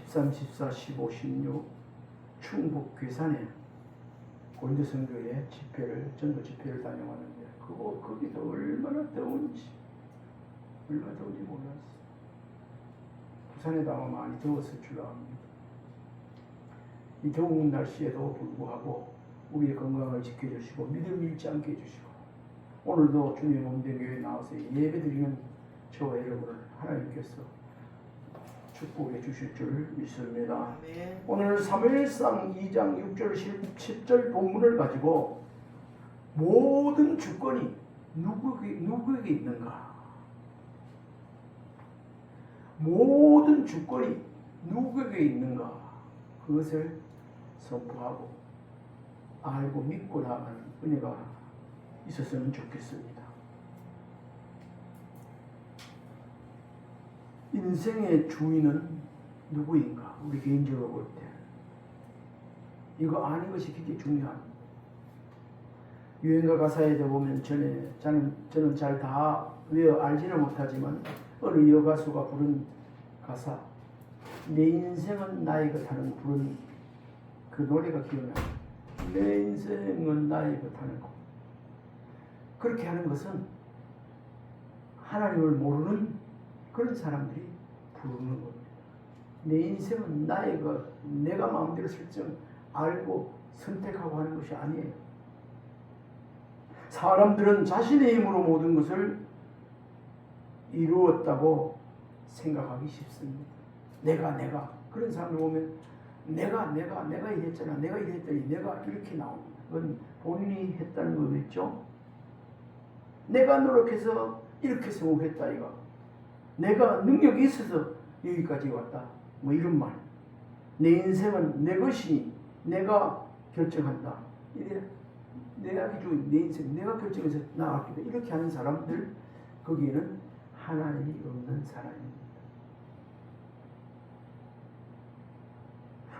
13, 14, 15, 16 충북 괴산에 고린도 성교회 전도 집회를 다녀왔는데 거기도 얼마나 더운지 몰랐어. 부산에도 아마 많이 더웠을 줄 압니다. 이 더운 날씨에도 불구하고 우리의 건강을 지켜주시고 믿음을 잃지 않게 해주시고 오늘도 주님의 몸된 교회에 나와서 예배드리는 저와 여러분을 하나님께서 축복해 주실 줄 믿습니다. 네. 오늘 사무엘상 2장 6절 10절 본문을 가지고 모든 주권이 누구에게 있는가? 모든 주권이 누구에게 있는가? 그것을 선포하고 알고 믿고 나가는 은혜가 있었으면 좋겠습니다. 인생의 주인은 누구인가? 우리 개인적으로 볼 때 이거 아는 것이 굉장히 중요합니다. 유행가 가사에 보면 저는 잘 다 외워 알지는 못하지만 어느 여가수가 부른 가사 내 인생은 나의 것 하는 부른 그 노래가 기억나요. 내 인생은 나의 것 하는 것. 그렇게 하는 것은 하나님을 모르는 그런 사람들이 부르는 겁니다. 내 인생은 나의 것, 내가 마음대로 설정 알고 선택하고 하는 것이 아니에요. 사람들은 자신의 힘으로 모든 것을 이루었다고 생각하기 쉽습니다. 내가 그런 사람을 보면 내가 이랬잖아, 내가 이랬더니 내가 이렇게 나옵니다. 그건 본인이 했다는 거겠죠. 내가 노력해서 이렇게 성공했다 이거. 내가 능력이 있어서 여기까지 왔다. 뭐 이런 말. 내 인생은 내 것이니 내가 결정한다. 내가 주인, 내 인생 내가 결정해서 나아가겠다. 이렇게 하는 사람들 거기에는 하나님이 없는 사람입니다.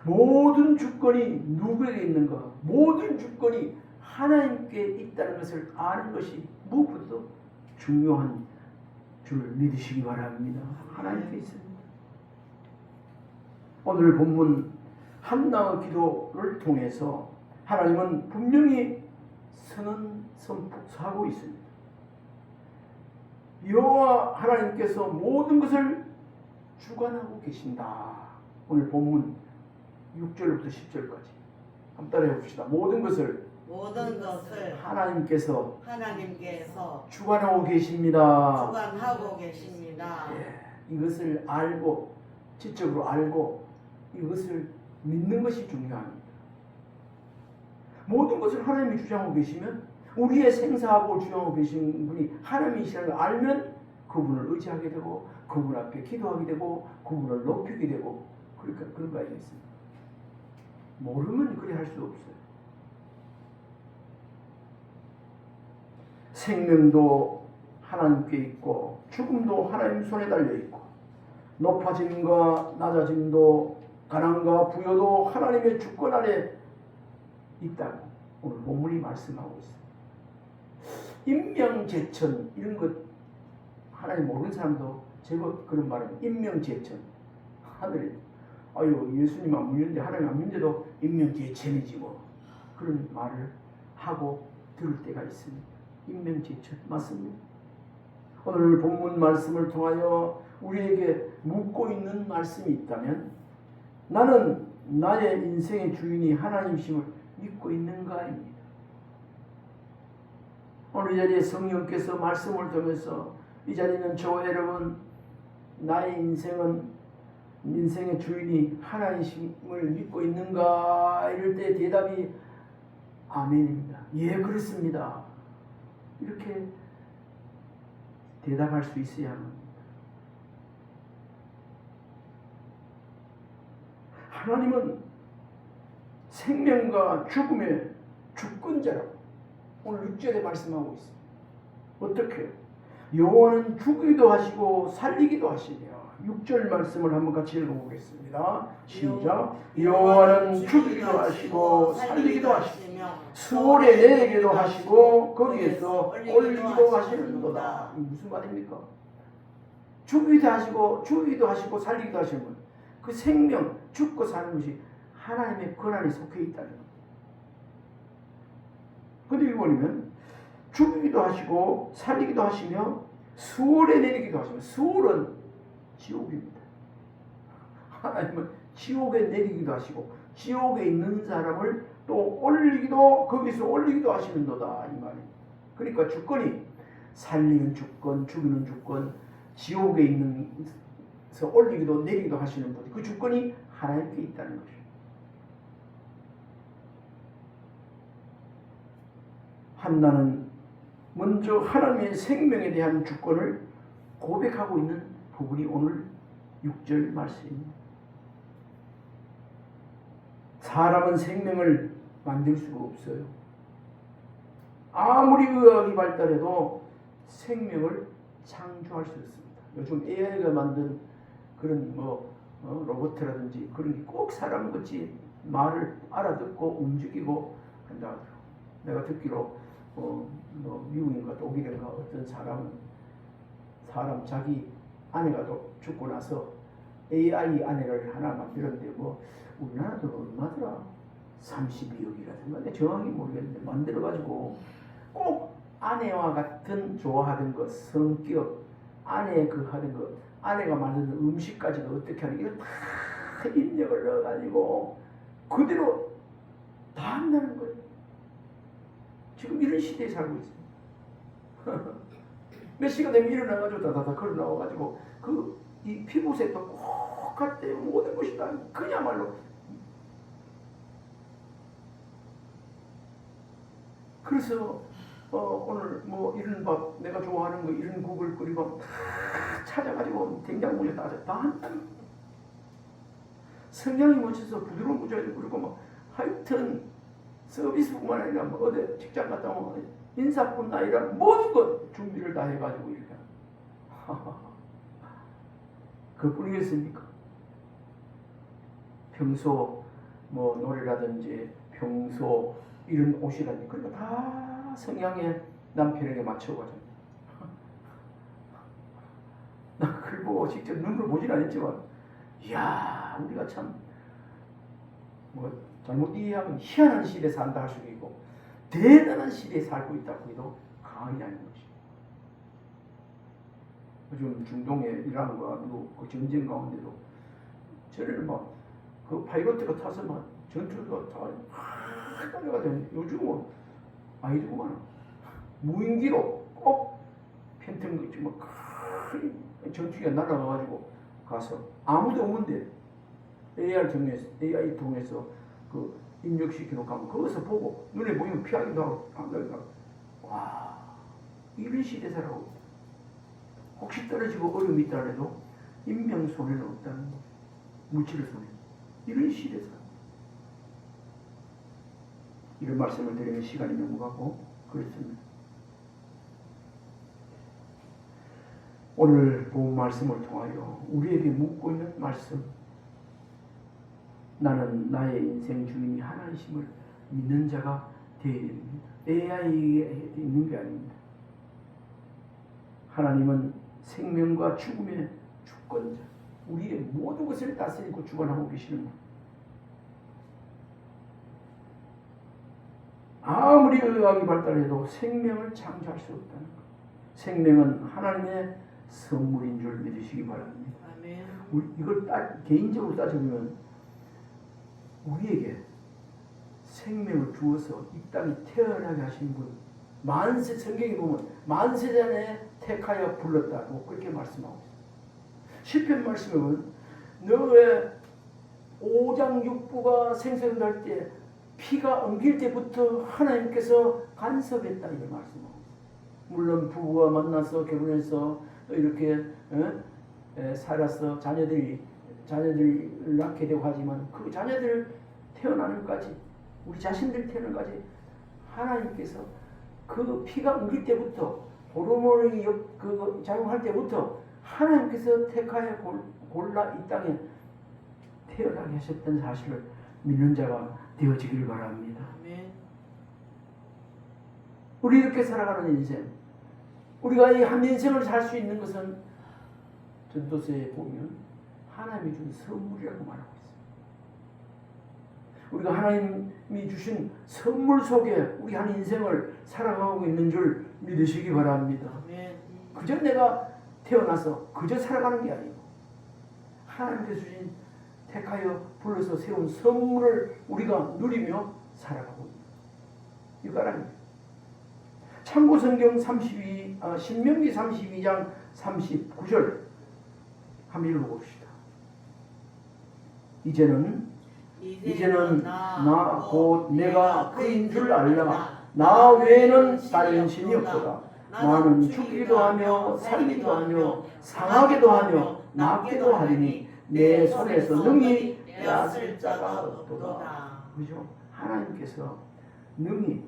모든 주권이 누구에게 있는가? 모든 주권이 하나님께 있다는 것을 아는 것이 무엇보다도 중요한 줄 믿으시기 바랍니다. 하나님께 있습니다. 오늘 본문 한나의 기도를 통해서 하나님은 분명히 선포하고 있습니다. 여호와 하나님께서 모든 것을 주관하고 계신다. 오늘 본문 6절부터 10절까지 한번 따라해 봅시다. 모든 것을 하나님께서 주관하고 계십니다. 예, 이것을 알고 지적으로 알고 이것을 믿는 것이 중요합니다. 모든 것을 하나님이 주장하고 계시면 우리의 생사하고 주장하고 계신 분이 하나님이시라는 걸 알면 그분을 의지하게 되고 그분 앞에 기도하게 되고 그분을 높이게 되고 그러니까 그런 거 아니겠습니까? 모르면 그래 할 수 없어요. 생명도 하나님께 있고 죽음도 하나님 손에 달려 있고 높아짐과 낮아짐도 가난과 부여도 하나님의 주권 아래 있다고 오늘 본문이 말씀하고 있습니다. 임명제천 이런 것 하나님 모르는 사람도 제법 그런 말은 임명제천 하늘에 아유 예수님 안 믿는데 하나님 안 믿는데도 임명제천이지 뭐 그런 말을 하고 들을 때가 있습니다. 임명제천 맞습니다. 오늘 본문 말씀을 통하여 우리에게 묻고 있는 말씀이 있다면 나는 나의 인생의 주인이 하나님이심을 믿고 있는가입니다. 오늘 이 자리에 성령께서 말씀을 통해서 이 자리는 저와 여러분 나의 인생의 주인이 하나님이심을 믿고 있는가 이럴 때 대답이 아멘입니다. 예 그렇습니다. 이렇게 대답할 수 있어야 합니다. 하나님은 생명과 죽음의 주권자라고 오늘 6절에 말씀하고 있습니다. 어떻게? 여호와는 죽이기도 하시고 살리기도 하시며 6절 말씀을 한번 같이 읽어보겠습니다. 시작. 여호와는 죽이기도 하시고 살리기도 하시며 수월에 내리기도 하시고 거기에서 올리기도 하시는도다. 무슨 말입니까? 죽이기도 하시고 살리기도 하시는 분. 그 생명, 죽고 사는 것이 하나님의 권한에 속해 있다는 겁니다. 근데 이거 보면 죽이기도 하시고 살리기도 하시며 수월에 내리기도 하시며, 수월은 지옥입니다. 하나님은 지옥에 내리기도 하시고 지옥에 있는 사람을 또 올리기도, 거기서 올리기도 하시는도다 이 말입니다. 그러니까 주권이 살리는 주권, 죽이는 주권, 지옥에 있는서 올리기도 내리기도 하시는 분, 그 주권이 하나님께 있다는 것입니다. 한나는 먼저 하나님의 생명에 대한 주권을 고백하고 있는 부분이 오늘 6절 말씀입니다. 사람은 생명을 만들 수가 없어요. 아무리 의학이 발달해도 생명을 창조할 수 없습니다. 요즘 AI가 만든 그런 로봇이라든지 그런 게 꼭 사람같이 말을 알아듣고 움직이고 한다 하더라고요. 내가 듣기로 미국인가 독일인가 어떤 사람 자기 아내가 죽고 나서 AI 아내를 하나 만들었는데 우리나라도 얼마더라? 32억이라든가 정확히 모르겠는데 만들어가지고 꼭 아내와 같은 좋아하던 것, 성격, 아내 그 하던 것, 아내가 만드는 음식까지도 어떻게 하는 게 다 입력을 넣어가지고 그대로 다 한다는 거예요. 지금 이런 시대에 살고 있어요. 몇 시가 되면 일어나가지고 다다다 걸어 나와가지고 이 피부색도 꼭 같대요. 모든 것이 다 그야말로. 그래서 오늘 이런 밥 내가 좋아하는 거 이런 국을 끓이고 다 찾아가지고 된장물에 다 한다는 거예요. 성향이 묻혀서 부드러운 부자리 그리고 하여튼 서비스뿐만 아니라 어디 직장 갔다 오면 인사뿐 아니라 모든 것 준비를 다 해가지고 이렇게 그뿐이겠습니까? 평소 노래라든지 평소 이런 옷이라든지 그러니까 다 성향의 남편에게 맞춰가지고 나 그걸 보고 직접 눈으로 보진 않았지만 이야 우리가 참 잘못 이해하면 희한한 시대에 산다 할 수도 있고 대단한 시대에 살고 있다고 해도 과언이 아닌 것입니다. 요즘 중동에 이란과 미국 그 전쟁 가운데도 저를 그 파이로트가 타서 전투가 다 달려가 되는데 요즘은 아이들만 무인기로 꼭 팬텀 큰 전투기가 날아가가지고 가서 아무도 없는데 AI 통해서 그 입력시키는 가면 거기서 보고 눈에 보이면 피하기도 하고 안가기도 하고 와 이런 시대 살아오고 혹시 떨어지고 어려움이 있다 해도 인명 손해는 없다는 거예요. 물질의 손해. 이런 시대 살아. 이런 말씀을 드리면 시간이 넘어가고 그렇습니다. 오늘 본 말씀을 통하여 우리에게 묻고 있는 말씀, 나는 나의 인생 주인이 하나이심을 믿는 자가 되어야 됩니다. AI에 있는 게 아닙니다. 하나님은 생명과 죽음의 주권자, 우리의 모든 것을 다스리고 주관하고 계시는 분. 아무리 의학이 발달해도 생명을 창조할 수 없다는 것. 생명은 하나님의 선물인 줄 믿으시기 바랍니다. 아멘. 이걸 개인적으로 따져보면 우리에게 생명을 주어서 이 땅에 태어나게 하신 분, 성경에 보면 만세 전에 택하여 불렀다고 그렇게 말씀하고 있어요. 시편 말씀에 보면 너의 5장 6부가 생성될 때 피가 엉길 때부터 하나님께서 간섭했다 이렇게 말씀하고 있어요. 물론 부부가 만나서 결혼해서 이렇게 살아서 자녀들이 낳게 되고 하지만 그 자녀들 태어나는까지 우리 자신들 태어나는까지 하나님께서 그 피가 엉길 때부터 호르몬이 작용할 때부터 하나님께서 택하여 골라 이 땅에 태어나게 하셨던 사실을 믿는 자가 되어지길 바랍니다. 아멘. 우리 이렇게 살아가는 인생, 우리가 이 한 인생을 살 수 있는 것은 전도서에 보면 하나님이 준 선물이라고 말하고 있습니다. 우리가 하나님이 주신 선물 속에 우리 한 인생을 살아가고 있는 줄 믿으시기 바랍니다. 그저 내가 태어나서 그저 살아가는 게 아니고 하나님께서 주신 택하여 불러서 세운 선물을 우리가 누리며 살아가고 있다. 이거 아닙니다. 참고성경 신명기 32장 39절 한번 읽어봅시다. 이제는 나 곧 내가 그인 줄 알라. 나 외에는 다른 신이 없도다. 나는 죽기도 하며 살기도 하며 상하기도 하며 낫기도 하리니 내 손에서 능히 빼앗을 자가 없도다. 그죠? 하나님께서 능히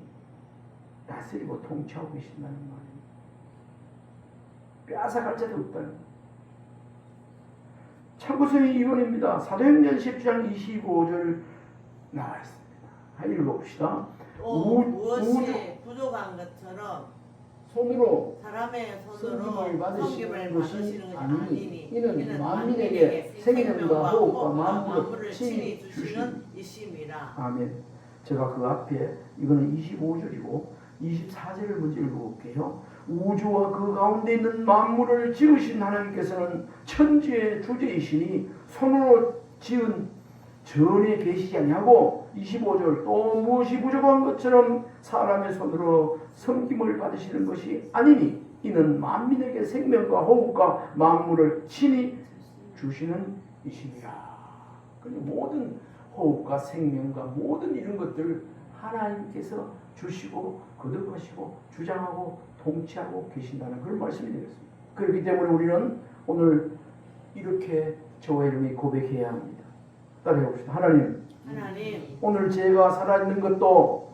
다스리고 통치하고 계신다는 말입니다. 빼앗아갈 자도 없다는 것. 참고성이 2번입니다. 사도행전 10장 25절 나와 있습니다. 한번 읽어봅시다. 무엇이 부족한 것처럼 손으로 사람의 손으로 섬김을 받으시는 것이 것이 아니니 이는 만민에게 생명과 호흡과 만물을 친히 주시는 이심이라. 아멘. 제가 그 앞에 이거는 25절이고 24절을 먼저 읽어볼게요. 우주와 그 가운데 있는 만물을 지으신 하나님께서는 천지의 주제이시니 손으로 지은 전에 계시지 아니하고 25절 또 무엇이 부족한 것처럼 사람의 손으로 섬김을 받으시는 것이 아니니 이는 만민에게 생명과 호흡과 만물을 친히 주시는 이시니라. 모든 호흡과 생명과 모든 이런 것들을 하나님께서 주시고 거듭하시고 주장하고 통치하고 계신다는 그런 말씀이 되겠습니다. 그렇기 때문에 우리는 오늘 이렇게 저와 여러분이 고백해야 합니다. 따라해 봅시다. 하나님, 오늘 제가 살아있는 것도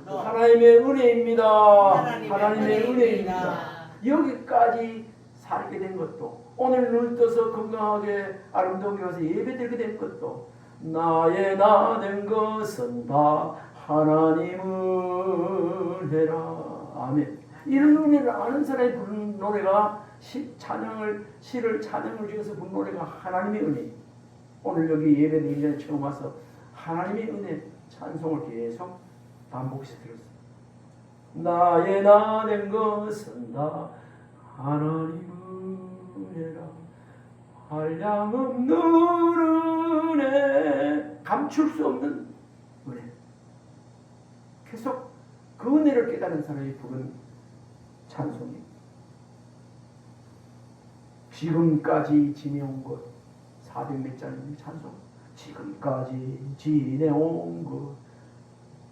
하나님의 은혜입니다. 하나님의 은혜입니다. 여기까지 살게 된 것도 오늘 눈을 떠서 건강하게 아름다운 교회에서 예배드리게 된 것도 나의 나 된 것은 다 하나님 은혜라. 아멘. 이런 은혜를 아는 사람이 부르는 노래가 시를 찬양을 지어서 부르는 노래가 하나님의 은혜. 오늘 여기 예배드리기 전에 처음 와서 하나님의 은혜 찬송을 계속 반복해서 들었습니다. 나의 나 된 것은 다 하나님 은혜라. 한량없는 은혜, 감출 수 없는 은혜. 계속 그 은혜를 깨달은 사람이 부른 찬송이 지금까지 지내온 것 400몇 장의 찬송. 지금까지 지내온 것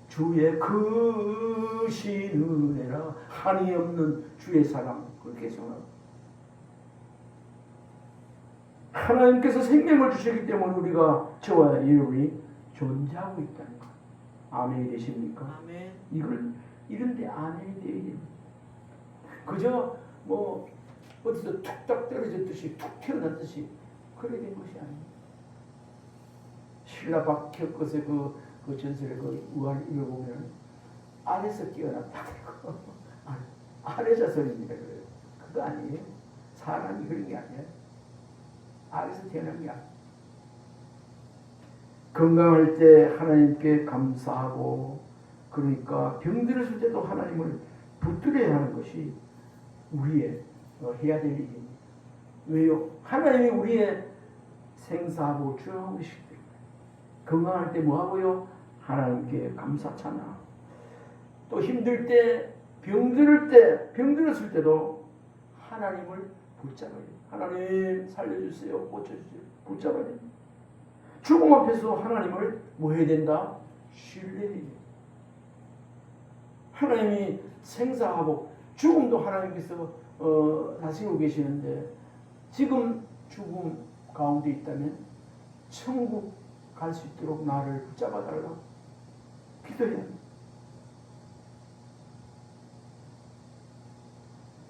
주의 크신 은혜라. 한이 없는 주의 사랑. 그걸 계속하고 하나님께서 생명을 주시기 때문에 우리가 저와 여러분이 존재하고 있다는 것. 아멘이 되십니까? 아멘. 이걸 이런데 아멘이 되어야 됩니다. 그저 뭐 어디서 툭딱 떨어졌듯이 툭 튀어났듯이 그래 된 것이 아닙니다. 신라 박혁것의 그 전설의 그 우화를 읽어보면 아래서 깨어났다 그러고 아래 자손입니다. 그거 아니에요. 사람이 그런 게 아니에요. 아래서 태어난 게 아니에요. 건강할 때 하나님께 감사하고 그러니까 병들었을 때도 하나님을 붙들어야 하는 것이 우리의 해야 될 일입니다. 왜요? 하나님이 우리의 생사하고 주하고 계시기 때문에 건강할 때 뭐하고요? 하나님께 감사 찬양. 또 힘들 때 병들었을 때도 하나님을 붙잡아야 돼요. 하나님 살려주세요. 고쳐주세요. 붙잡아야 됩니다. 죽음 앞에서 하나님을 뭐 해야 된다? 신뢰해야 돼요. 하나님이 생사하고 죽음도 하나님께서 다스리고 계시는데 지금 죽음 가운데 있다면 천국 갈 수 있도록 나를 붙잡아 달라고 기도해야 합니다.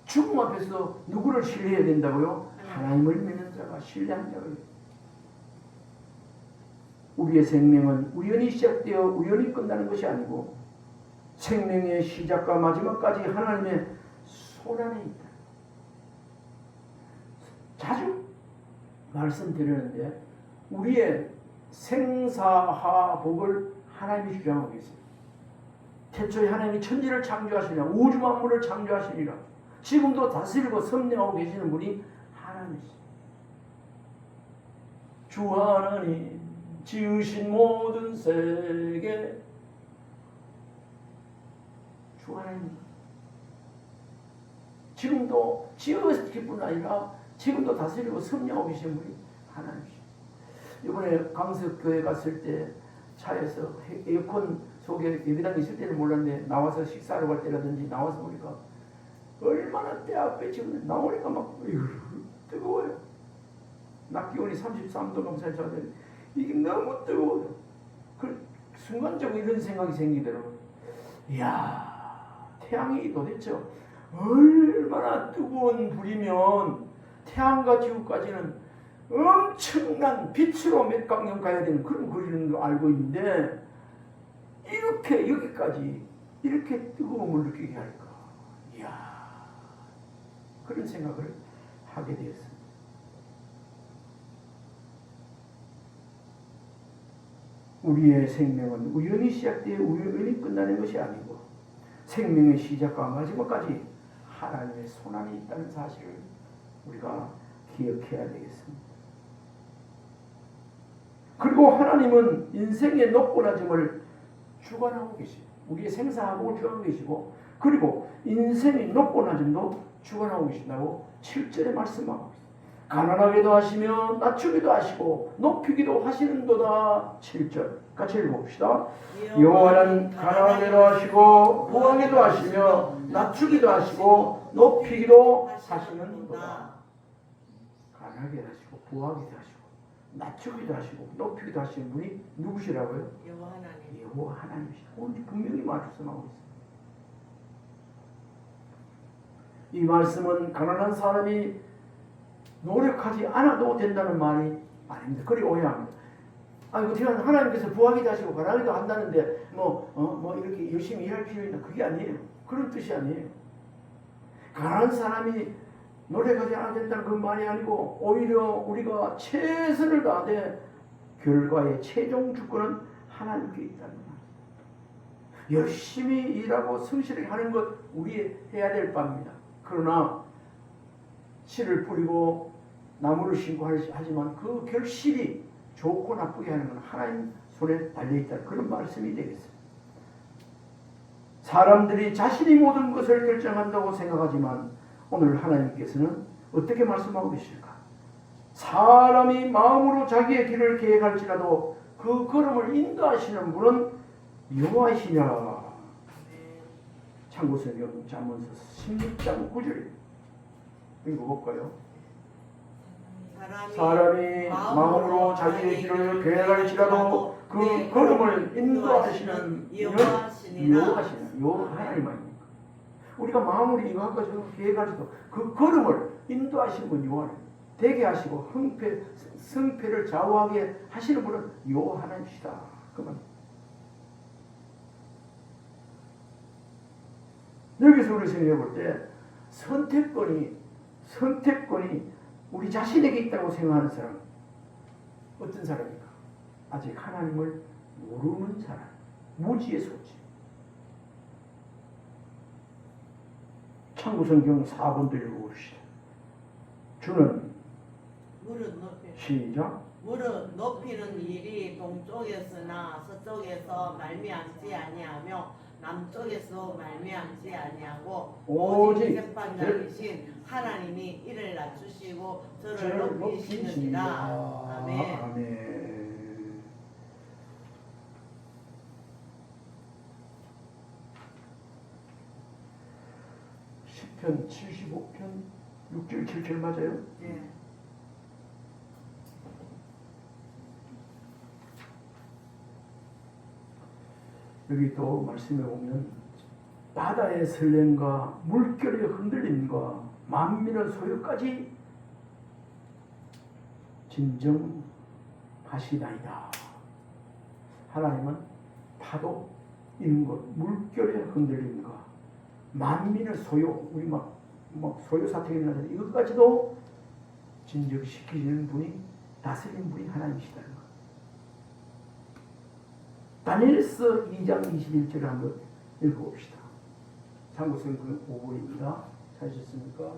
죽음 앞에서 누구를 신뢰해야 된다고요? 하나님을 믿는 자가 신뢰한 자가. 우리의 생명은 우연히 시작되어 우연히 끝나는 것이 아니고 생명의 시작과 마지막까지 하나님의 손안에 있다. 자주 말씀드렸는데 우리의 생사하복을 하나님이 주장하고 계세요. 태초에 하나님이 천지를 창조하시니라 우주 만물을 창조하시니라 지금도 다스리고 섭리하고 계시는 분이 하나님이시죠. 주 하나님 지으신 모든 세계 주 하나님 지금도 지으실 뿐 아니라 지금도 다스리고 섭리하고 계신 분이 하나님이시죠. 이번에 강석교회 갔을 때 차에서 에어컨 속에 예배당에 있을 때는 몰랐는데 나와서 식사하러 갈 때라든지 나와서 보니까 얼마나 때 앞에 지금 나오니까 막 뜨거워요. 낮 기온이 33도 감사했는데 이게 너무 뜨거워요. 그 순간적으로 이런 생각이 생기더라고요. 이야, 태양이 도대체 얼마나 뜨거운 불이면 태양과 지구까지는 엄청난 빛으로 몇 강년 가야 되는 그런 거리는 거 알고 있는데 이렇게 여기까지 이렇게 뜨거움을 느끼게 할까? 이야, 그런 생각을 하게 되었습니다. 우리의 생명은 우연히 시작되어 우연히 끝나는 것이 아니고 생명의 시작과 마지막까지 하나님의 손안에 있다는 사실을 우리가 기억해야 되겠습니다. 그리고 하나님은 인생의 높고 낮음을 주관하고 계시고 우리의 생사하복을 주관하고 계시고 그리고 인생의 높고 낮음도 주관하고 계신다고 7절에 말씀하고 있습니다. 가난하게도 하시며 낮추기도 하시고 높이기도 하시는도다. 7절 같이 읽어봅시다. 여호와는 가난하게도 하시고 부하게도 하시며 낮추기도 하시고 높이기도 하시는도다. 가난하게 하시고 부하게도 하시고 낮추기도 하시고 높이기도 하시는 분이 누구시라고요? 여호와 하나님. 여호와 하나님이시다. 오늘 분명히 말씀하고 있습니다. 이 말씀은 가난한 사람이 노력하지 않아도 된다는 말이 아닙니다. 그리 오해합니다. 아이고, 제가 하나님께서 부하기도 하시고 가난하기도 한다는데 뭐 이렇게 열심히 일할 필요 있나? 그게 아니에요. 그런 뜻이 아니에요. 가난한 사람이 노력하지 않아도 된다는 그 말이 아니고 오히려 우리가 최선을 다해 결과의 최종 주권은 하나님께 있다는 말이에요. 열심히 일하고 성실하게 하는 것 우리 해야 될 바입니다. 그러나 씨를 뿌리고 나무를 심고 하지만 그 결실이 좋고 나쁘게 하는 건 하나님 손에 달려있다. 그런 말씀이 되겠습니다. 사람들이 자신이 모든 것을 결정한다고 생각하지만 오늘 하나님께서는 어떻게 말씀하고 계실까? 사람이 마음으로 자기의 길을 계획할지라도 그 걸음을 인도하시는 분은 여호와이시냐. 참고성경 잠언서 16장 9절 읽어볼까요? 사람이 마음으로 자기의 길을 계획할지라도 그 걸음을 인도하시는 여호와시는 하나님 아닙니까? 우리가 마음으로 이거 할까 계획할지도 그 걸음을 인도하시는 분 여호와는 되게 하시고 성패를 좌우하게 하시는 분은 여호와 하나님이시다. 그만. 여기서 우리 생각해 볼 때 선택권이 우리 자신에게 있다고 생각하는 사람 어떤 사람입니까? 아직 하나님을 모르는 사람, 무지의 소지. 참고성경 4번도 읽어봅시다. 주는 무릇 높이. 시작. 무릇 높이는 일이 동쪽에서나 서쪽에서 말미암지 아니하며 남쪽에서 말미암지 아니하고 오직 재판장이신 하나님이 이를 낮추시고 저를 높이시느니라. 아멘. 아멘. 시편 75편 6절 7절 맞아요? 네. 여기 또 말씀해 보면 바다의 설렘과 물결의 흔들림과 만민의 소유까지 진정하시나이다. 하나님은 파도, 인것, 물결의 흔들림과 만민의 소유, 우리 막 소유 사태가 일어나는데 이것까지도 진정시키시는 분이 다스리는 분이 하나님이시다는 것. 다니엘서 2장 21절을 한번 읽어봅시다. 참고성 5번입니다. 찾으셨습니까?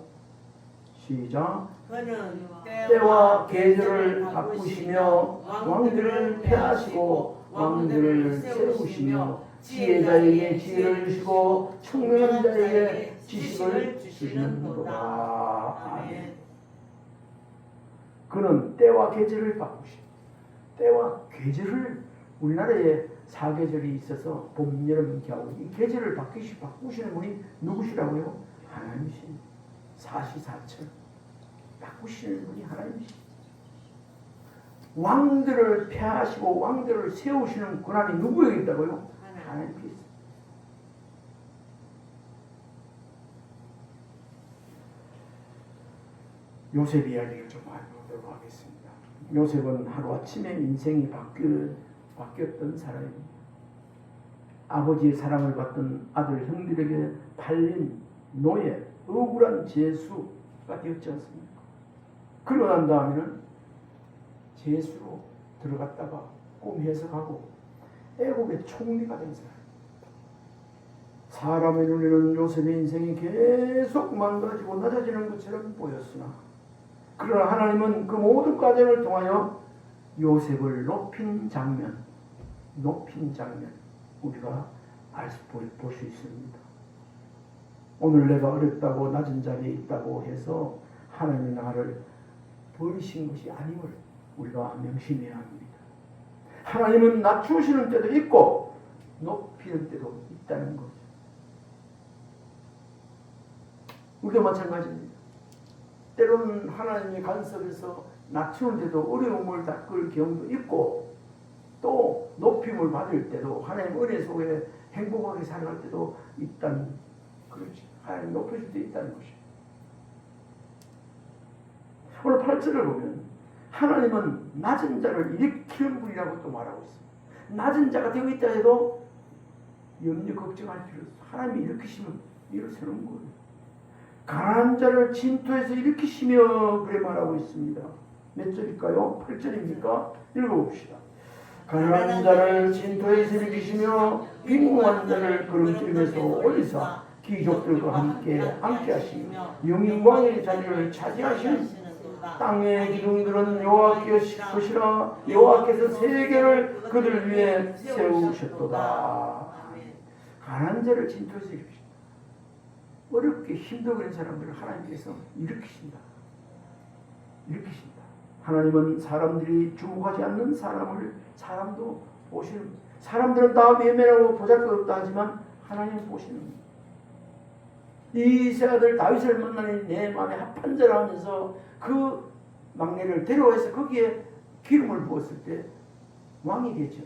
시작. 그는 때와 계절을 바꾸시며 왕들을 폐하시고 왕들을 세우시며 지혜자에게 지혜를 주시고 총명한 자에게 지식을 주시는도다. 아멘. 그는 때와 계절을 바꾸시고, 때와 계절을, 우리나라에 사계절이 있어서 봄, 여름, 겨울, 이 계절을 바꾸시는 분이 누구시라고요? 하나님이십니다. 사시사철 바꾸시는 분이 하나님이십니다. 왕들을 폐하시고 왕들을 세우시는 권한이 누구에게 있다고요? 하나님께 있습니다. 요셉 이야기를 좀 해보도록 하겠습니다. 요셉은 하루아침에 인생이 바뀌었던 사람입니다. 아버지의 사랑을 받던 아들 형들에게 팔린 노예, 억울한 죄수가 되었지 않습니까? 그러고 난 다음에는 죄수로 들어갔다가 꿈 해석하고 애국의 총리가 된 사람. 사람의 눈에는 요셉의 인생이 계속 망가지고 낮아지는 것처럼 보였으나, 그러나 하나님은 그 모든 과정을 통하여 요셉을 높인 장면 우리가 볼 수 있습니다. 오늘 내가 어렵다고 낮은 자리에 있다고 해서 하나님이 나를 버리신 것이 아님을 우리가 명심해야 합니다. 하나님은 낮추시는 때도 있고 높이는 때도 있다는 거죠. 우리도 마찬가지입니다. 때로는 하나님의 간섭에서 낮추는 때도 어려움을 닦을 경우도 있고, 또 높임을 받을 때도 하나님 은혜 속에 행복하게 살아갈 때도 있다는, 그렇지, 하나님 높여줄 때 있다는 것입니다. 오늘 8절을 보면 하나님은 낮은 자를 일으키는 분이라고 또 말하고 있습니다. 낮은 자가 되고 있다 해도 염려 걱정할 필요 없어요. 하나님이 일으키시면 일어서는 거예요. 가난한 자를 진토에서 일으키시며, 그래 말하고 있습니다. 몇 절일까요? 8절입니까? 읽어봅시다. 가난한 자를 진토에서 일으키시며 빈궁한 자를 걸음길에서 올리사 귀족들과 함께 하시며 영광의 자리를 차지하시는 땅의 기둥들은 여호와께 것이라. 여호와께서 세계를 그들 위해 세우셨도다. 가난한 자를 진토에서 일으키신다. 어렵게 힘들고 있는 사람들을 하나님께서 일으키신다. 하나님은 사람들이 주목하지 않는 사람도 보시는, 사람들은 다 외면하고 보잘것없다 하지만 하나님은 보시는. 이 세 아들 다윗을 만나니 내 마음에 합한 자라 하면서 그 막내를 데려와서 거기에 기름을 부었을 때 왕이 되죠.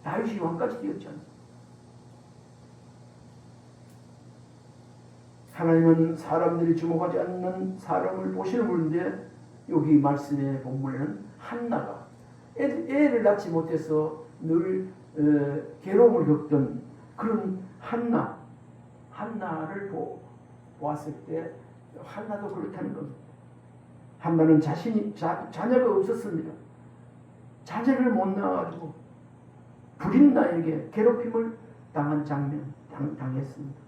다윗이 왕까지 되었잖아요. 하나님은 사람들이 주목하지 않는 사람을 보시는 분인데, 여기 말씀의 본문에는 한나가 애를 낳지 못해서 늘 괴로움을 겪던 그런 한나를 보았을 때 한나도 그렇다는 겁니다. 한나는 자녀가 없었습니다. 자녀를 못 낳아가지고 불임나에게 괴롭힘을 당했습니다.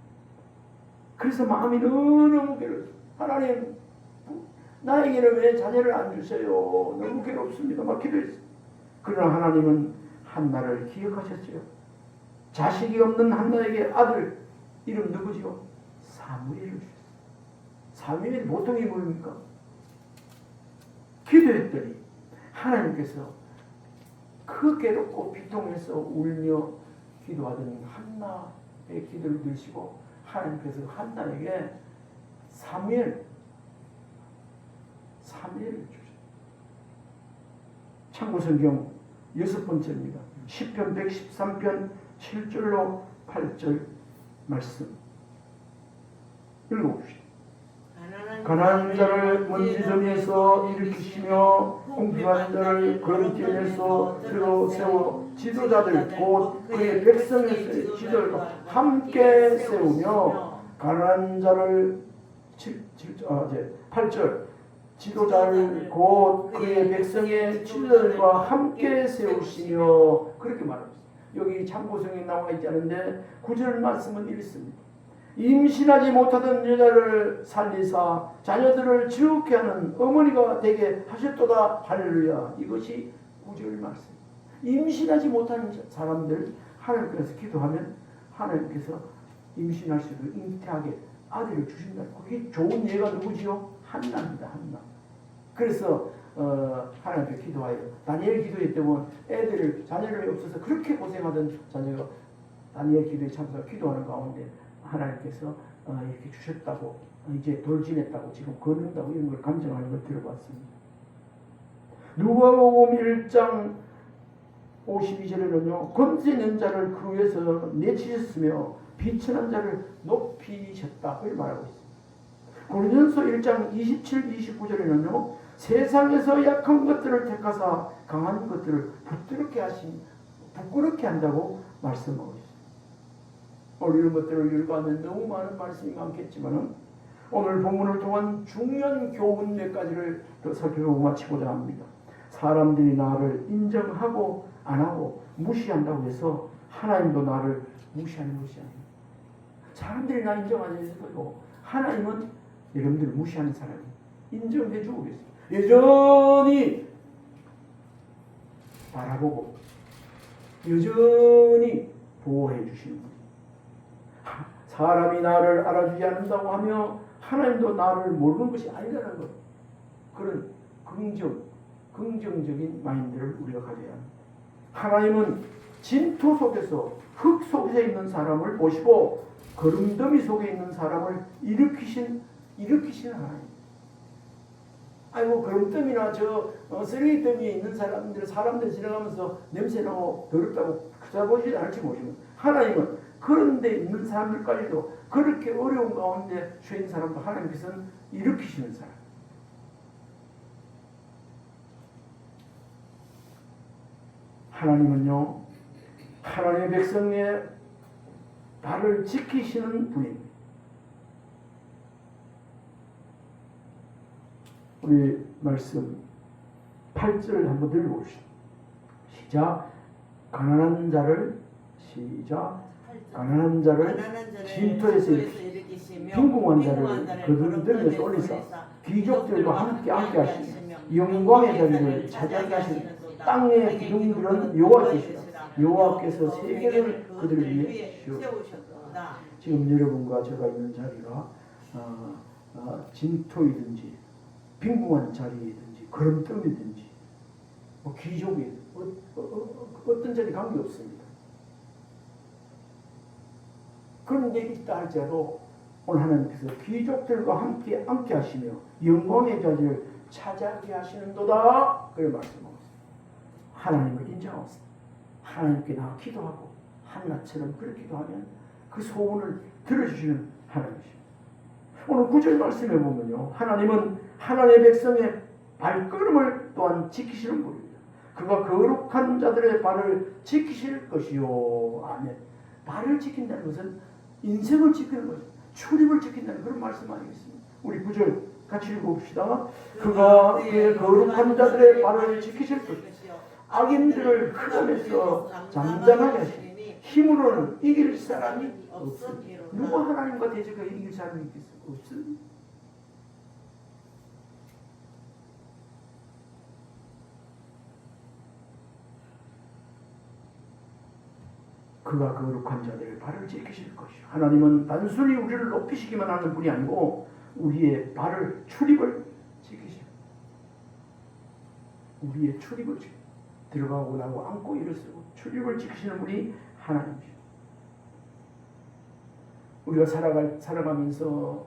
그래서 마음이 너무 괴로웠어요. 하나님, 나에게는 왜 자녀를 안 주세요? 너무 괴롭습니다. 막 기도했어요. 그러나 하나님은 한나를 기억하셨죠. 자식이 없는 한나에게 아들 이름 누구죠? 사무엘을 주셨어요. 사무엘이 보통이 뭡니까? 기도했더니 하나님께서 그 괴롭고 비통해서 울며 기도하던 한나의 기도를 들으시고 하나님께서 한나에게 사무엘을 주셨어요. 참고성경 6번째입니다. 시편 113편 7절로 8절 말씀 읽어봅시다. 가난한 자를 먼지점에서 일으키시며 궁핍한 자를 걸음길에서 들어 세워 지도자들 곧 그의 백성의 지도자들과 함께 세우며 가난한 자를 8절 지도자를 곧 그의 백성의 지도자들과 함께 세우시며 그렇게 말하고 있습니다. 여기 참고성에 나와 있지 않은데 9절 말씀은 이렇습니다. 임신하지 못하던 여자를 살리사 자녀들을 지옥케 하는 어머니가 되게 하셨도다. 할렐루야. 이것이 9절 말씀. 임신하지 못하는 사람들 하나님께서 기도하면 하나님께서 임신할 수도 잉태하게 아들을 주신다. 그게 좋은 예가 누구지요? 한나입니다. 한나. 그래서 하나님께 기도하여 다니엘 기도에 때문에 자녀를 없어서 그렇게 고생하던 자녀가 다니엘 기도에 참석해 기도하는 가운데 하나님께서 이렇게 주셨다고 이제 돌진했다고 지금 거둔다고 이런 걸 감정하는 걸 들어봤습니다. 누가복음 1장 52절에는요. 권세있는 자를 그 위에서 내치셨으며 비천한 자를 높이셨다. 그걸 말하고 있습니다. 고린도전서 1장 27, 29절에는요. 세상에서 약한 것들을 택하사 강한 것들을 부끄럽게 한다고 말씀하고 있습니다. 오늘 이런 것들을 읽어가면 너무 많은 말씀이 많겠지만 오늘 본문을 통한 중요한 교훈 몇 가지를 더 살펴보고 마치고자 합니다. 사람들이 나를 인정하고 안 하고 무시한다고 해서 하나님도 나를 무시하는 것이 아닙니다. 사람들이 나 인정하지 않아도 하나님은 여러분들을 무시하는 사람이 인정해 주고 계세요. 여전히 바라보고 여전히 보호해 주시는 분이 사람이 나를 알아주지 않는다고 하며 하나님도 나를 모르는 것이 아니라는 것. 그런 긍정적인 마인드를 우리가 가져야 합니다. 하나님은 진토 속에서 흙 속에 있는 사람을 보시고 거름더미 속에 있는 사람을 일으키신 하나님. 아이고 거름더미나 쓰레기더미에 있는 사람들 지나가면서 냄새나고 더럽다고 쳐다보지 않을지 모르지만 하나님은 그런 데 있는 사람들까지도 그렇게 어려운 가운데 죄인 사람도 하나님께서는 일으키시는 사람. 하나님은요, 하나님의 백성의 발을 지키시는 분입니다. 우리 말씀 8절을 한번 들어봅시다. 시작. 가난한 자를 진토에서 일으키시며 빈궁한 자를 거두들며 올리사 귀족들과 함께 하시며 영광의 자리를 차지하게 하시며 땅의 기둥들은 여호와께서 세계를 그들 위해 씌우셨다. 지금 여러분과 제가 있는 자리가 진토이든지 빈궁한 자리이든지 거름더미든지 귀족이 어떤 자리 관계없습니다. 그런 데 있다 할지라도 오늘 하나님께서 귀족들과 함께 하시며 영광의 자리를 차지하게 하시는도다. 그걸 말씀하고 있습니다. 하나님을 인정하고 있습니다. 하나님께 나와 기도하고 한나처럼 그렇게 기도하면 그 소원을 들어주시는 하나님이십니다. 오늘 9절 말씀에 보면요. 하나님은 하나님의 백성의 발걸음을 또한 지키시는 분입니다. 그가 거룩한 자들의 발을 지키실 것이요. 아멘. 발을 지킨다는 것은 인생을 지키는 것입니다. 출입을 지킨다는 그런 말씀 아니겠습니까? 우리 9절 같이 읽어봅시다. 그가 그의 거룩한 자들의 발을 지키실 것이요. 악인들을 흑암에서 잠잠하게 하시니 힘으로는 이길 사람이 없으니 누가 하나님과 대적해 이길 사람이 없습니다. 그가 거룩한 자들의 발을 지키실 것이요. 하나님은 단순히 우리를 높이시기만 하는 분이 아니고 우리의 발을 출입을 지키십니다. 우리의 출입을 들어가고 나고 앉고 일어서고 출입을 지키시는 분이 하나님이십니다. 우리가 살아가면서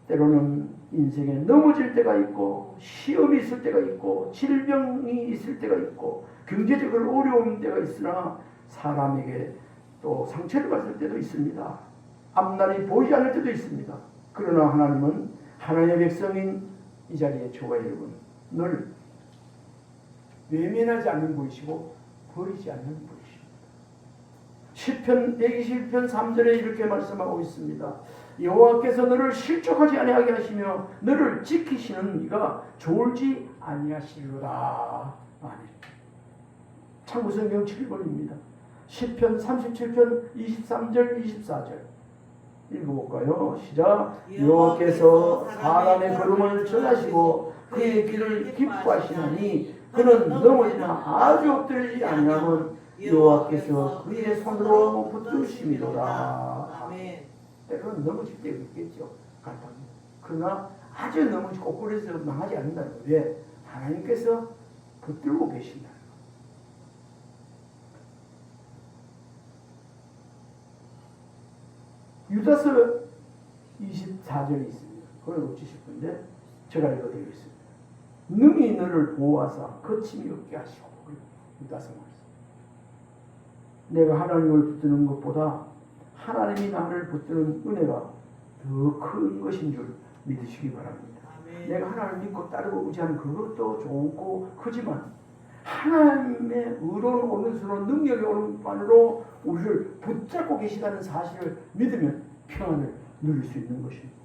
때로는 인생에 넘어질 때가 있고 시험이 있을 때가 있고 질병이 있을 때가 있고 경제적으로 어려운 때가 있으나 사람에게 또 상처를 받을 때도 있습니다. 앞날이 보이지 않을 때도 있습니다. 그러나 하나님은 하나님의 백성인 이 자리에 저와 여러분 늘 외면하지 않는 분이시고 버리지 않는 분이십니다. 시편 121편 3절에 이렇게 말씀하고 있습니다. 여호와께서 너를 실족하지 아니하게 하시며 너를 지키시는 이가 졸지 아니하시리로다. 아멘. 참고성경 7번입니다. 시편 37편 23절 24절 읽어볼까요? 시작. 여호와께서 사람의 걸음을 전하시고 그의 길을 기뻐하시나니 그는 넘어지나 아주 엎드리지 아니하면 여호와께서 그의 손으로 붙드심이로다. 아멘. 때로는 넘어질 때가 있겠죠. 간단히. 그러나 아주 넘어지고 꼬꾸라서 망하지 않는다는 거예요. 왜? 하나님께서 붙들고 계신다. 유다서 24절이 있습니다. 그걸 놓치실 건데 제가 읽어드리겠습니다. 능히 너를 보호하사 거침이 없게 하시고. 유다서 말씀. 내가 하나님을 붙드는 것보다 하나님이 나를 붙드는 은혜가 더 큰 것인 줄 믿으시기 바랍니다. 아멘. 내가 하나님을 믿고 따르고 의지하는 그것도 좋고 크지만 하나님의 의로운 오른손으로 능력이 오는 만으로 우리를 붙잡고 계시다는 사실을 믿으면 평안을 누릴 수 있는 것입니다.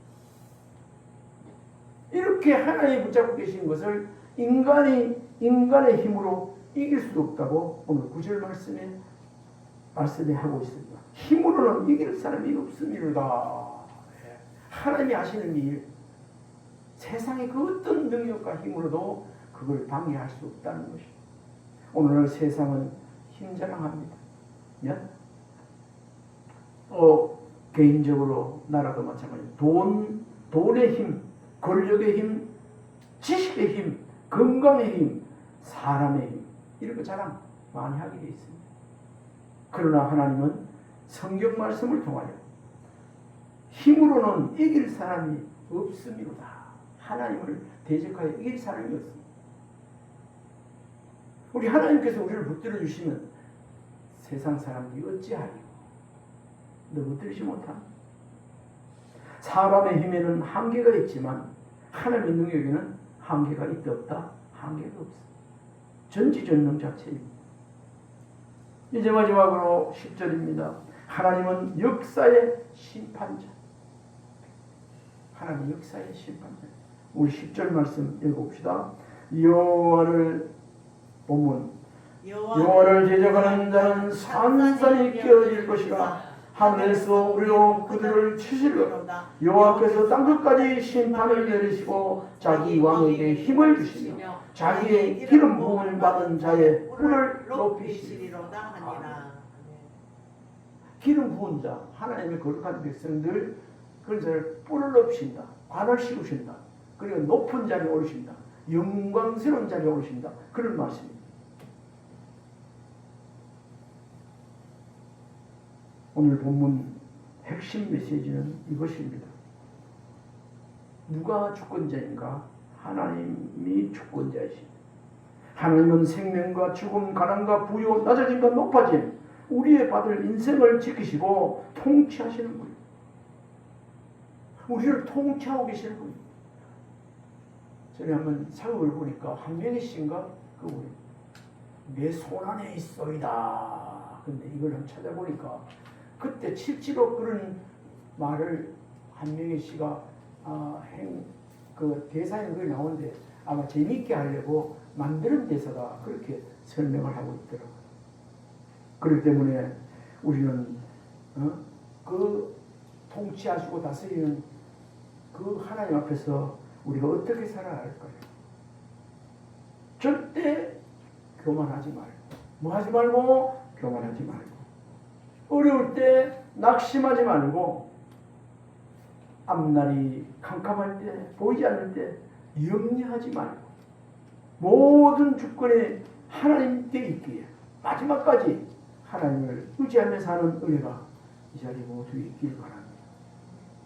이렇게 하나님이 붙잡고 계신 것을 인간의 힘으로 이길 수도 없다고 오늘 9절 말씀에 하고 있습니다. 힘으로는 이길 사람이 없습니다. 하나님이 하시는 일, 세상의 그 어떤 능력과 힘으로도 그걸 방해할 수 없다는 것입니다. 오늘날 세상은 힘자랑합니다. 개인적으로 나라도 마찬가지입니다. 돈의 힘, 권력의 힘, 지식의 힘, 건강의 힘, 사람의 힘, 이런 거 자랑 많이 하게 되어 있습니다. 그러나 하나님은 성경 말씀을 통하여 힘으로는 이길 사람이 없습니다. 하나님을 대적하여 이길 사람이 없습니다. 우리 하나님께서 우리를 붙들어 주시면 세상 사람들이 어찌하리요? 너 붙들지 못함. 사람의 힘에는 한계가 있지만 하나님의 능력에는 한계가 있다 없다? 한계가 없어. 전지전능 자체입니다. 이제 마지막으로 10절입니다. 하나님은 역사의 심판자. 하나님 역사의 심판자. 우리 10절 말씀 읽어봅시다. 여호와를 본문 여호와를 대적하는 자는 산산이 깨어질 것이라. 하늘에서 우리로 그들을 치시리로다. 여호와께서 땅끝까지 심판을 내리시고 자기 왕에게 힘을 주시며 자기의 기름 부음을 받은 자의 뿔을 높이시리로다 하니라. 기름 부은 자, 하나님의 거룩한 백성들, 그런 자를 뿔을 높이신다. 관을 씌우신다. 그리고 높은 자리에 오르신다. 영광스러운 자리에 오르신다. 그런 말씀입니다. 오늘 본문 핵심 메시지는 이것입니다. 누가 주권자인가? 하나님이 주권자이십니다. 하나님은 생명과 죽음, 가난과 부요, 낮아짐과 높아짐, 우리의 받을 인생을 지키시고 통치하시는 분입니다. 우리를 통치하고 계시는 분입니다. 전에 한번 사극을 보니까 한명희 씨인가? 그분이 내 손안에 있소이다. 근데 이걸 한번 찾아보니까 그때 실제로 그런 말을 한명희 씨가 그 대사에 그게 나오는데 아마 재미있게 하려고 만드는 대사가 그렇게 설명을 하고 있더라고요. 그렇기 때문에 우리는 그 통치하시고 다스리는 그 하나님 앞에서 우리가 어떻게 살아야 할까요? 절대 교만하지 말고, 뭐 하지 말고, 교만하지 말고, 어려울 때 낙심하지 말고, 앞날이 캄캄할 때, 보이지 않을 때 염려하지 말고, 모든 주권에 하나님께 있기에 마지막까지 하나님을 의지하며 사는 은혜가 이 자리에 모두 있기를 바랍니다.